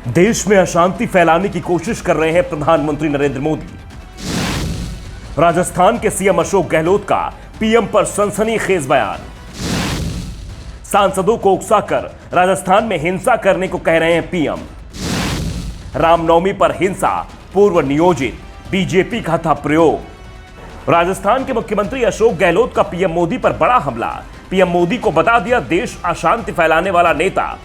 देश में अशांति फैलाने की कोशिश कर रहे हैं प्रधानमंत्री नरेंद्र मोदी। राजस्थान के सीएम अशोक गहलोत का पीएम पर सनसनीखेज बयान। सांसदों को उकसाकर राजस्थान में हिंसा करने को कह रहे हैं पीएम। रामनवमी पर हिंसा पूर्व नियोजित, बीजेपी का था प्रयोग। राजस्थान के मुख्यमंत्री अशोक गहलोत का पीएम मोदी पर बड़ा हमला। पीएम मोदी को बता दिया देश अशांति फैलाने वाला नेता।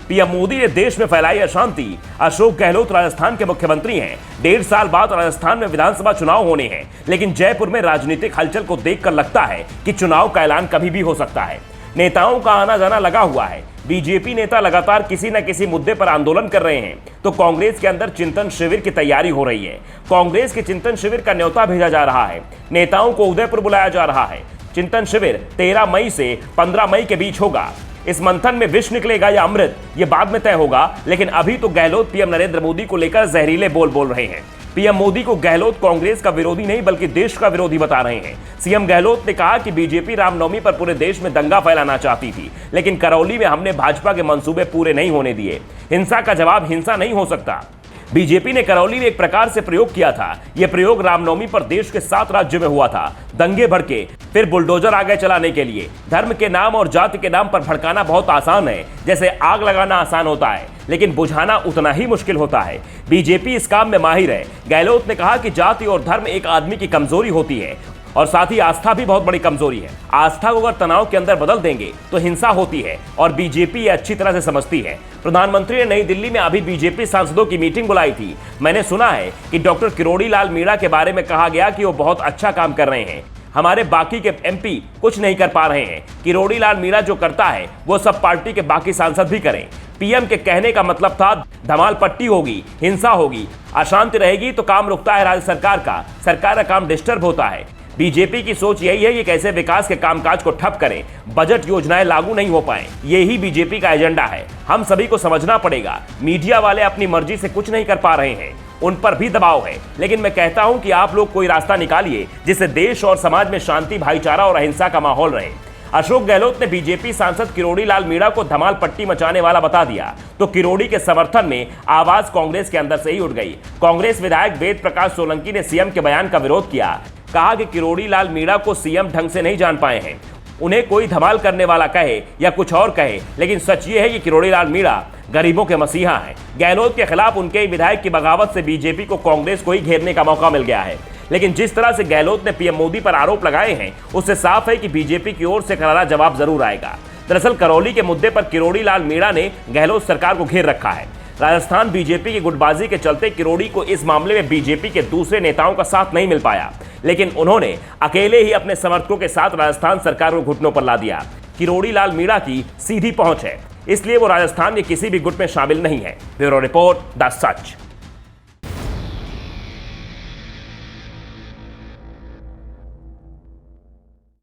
पीएम मोदी ने देश में फैलाई अशांति। अशोक गहलोत राजस्थान के मुख्यमंत्री हैं। 1.5 साल बाद राजस्थान में विधानसभा चुनाव होने हैं, लेकिन जयपुर में राजनीतिक हलचल को देखकर लगता है कि चुनाव का ऐलान कभी भी हो सकता है। नेताओं का आना जाना लगा हुआ है। बीजेपी नेता लगातार किसी न किसी मुद्दे पर आंदोलन कर रहे हैं, तो कांग्रेस के अंदर चिंतन शिविर की तैयारी हो रही है। कांग्रेस के चिंतन शिविर का न्योता भेजा जा रहा है। नेताओं को उदयपुर बुलाया जा रहा है। चिंतन शिविर 13 मई से 15 मई के बीच होगा। इस मंथन में विष निकलेगा या अमृत, ये बाद में तय होगा, लेकिन अभी तो गहलोत पीएम नरेंद्र मोदी को लेकर जहरीले बोल रहे हैं। पीएम मोदी को गहलोत कांग्रेस का विरोधी नहीं बल्कि देश का विरोधी बता रहे हैं। सीएम गहलोत ने कहा कि बीजेपी रामनवमी पर पूरे देश में दंगा फैलाना चाहती थी, लेकिन करौली में हमने भाजपा के मंसूबे पूरे नहीं होने दिए। हिंसा का जवाब हिंसा नहीं हो सकता। बीजेपी ने करौली में एक प्रकार से प्रयोग किया था। यह प्रयोग रामनवमी पर देश के 7 राज्यों में हुआ था। दंगे भड़के, फिर बुलडोजर आ गए चलाने के लिए। धर्म के नाम और जाति के नाम पर भड़काना बहुत आसान है, जैसे आग लगाना आसान होता है, लेकिन बुझाना उतना ही मुश्किल होता है। बीजेपी इस काम में माहिर है। गहलोत ने कहा कि जाति और धर्म एक आदमी की कमजोरी होती है, और साथ ही आस्था भी बहुत बड़ी कमजोरी है। आस्था को अगर तनाव के अंदर बदल देंगे तो हिंसा होती है, और बीजेपी ये अच्छी तरह से समझती है। प्रधानमंत्री ने नई दिल्ली में अभी बीजेपी सांसदों की मीटिंग बुलाई थी। मैंने सुना है कि डॉक्टर किरोड़ी लाल मीणा के बारे में कहा गया कि वो बहुत अच्छा काम कर रहे हैं। हमारे बाकी के एमपी कुछ नहीं कर पा रहे हैं। किरोड़ी लाल मीणा जो करता है वो सब पार्टी के बाकी सांसद भी करें। पीएम के कहने का मतलब था धमाल पट्टी होगी, हिंसा होगी, अशांति रहेगी तो काम रुकता है राज्य सरकार का काम डिस्टर्ब होता है। बीजेपी की सोच यही है कि कैसे विकास के कामकाज को ठप करें, बजट योजनाएं लागू नहीं हो पाए। यही बीजेपी का एजेंडा है। हम सभी को समझना पड़ेगा, मीडिया वाले अपनी मर्जी से कुछ नहीं कर पा रहे हैं, उन पर भी दबाव है, लेकिन मैं कहता हूं कि आप लोग कोई रास्ता निकालिए जिससे देश और समाज में शांति, भाईचारा और अहिंसा का माहौल रहे। अशोक गहलोत ने बीजेपी सांसद किरोड़ी लाल मीणा को धमाल पट्टी मचाने वाला बता दिया, तो किरोड़ी के समर्थन में आवाज कांग्रेस के अंदर से ही उठ गई। कांग्रेस विधायक वेद प्रकाश सोलंकी ने सीएम के बयान का विरोध किया। कहा कि किरोड़ी लाल मीणा को सीएम ढंग से नहीं जान पाए हैं। उन्हें कोई धमाल करने वाला कहे या कुछ और कहे, लेकिन सच ये है कि किरोड़ी लाल मीणा गरीबों के मसीहा हैं। गहलोत के खिलाफ उनके ही विधायक की बगावत से बीजेपी को कांग्रेस को ही घेरने का मौका मिल गया है। लेकिन जिस तरह से गहलोत ने पीएम मोदी पर आरोप लगाए हैं, उससे साफ है कि बीजेपी की ओर से करारा जवाब जरूर आएगा। दरअसल करौली के मुद्दे पर किरोड़ी लाल मीणा ने गहलोत सरकार को घेर रखा है। राजस्थान बीजेपी की गुटबाजी के चलते किरोड़ी को इस मामले में बीजेपी के दूसरे नेताओं का साथ नहीं मिल पाया, लेकिन उन्होंने अकेले ही अपने समर्थकों के साथ राजस्थान सरकार को घुटनों पर ला दिया। किरोड़ी लाल मीणा की सीधी पहुंच है, इसलिए वो राजस्थान के किसी भी गुट में शामिल नहीं है। Bureau report, the such.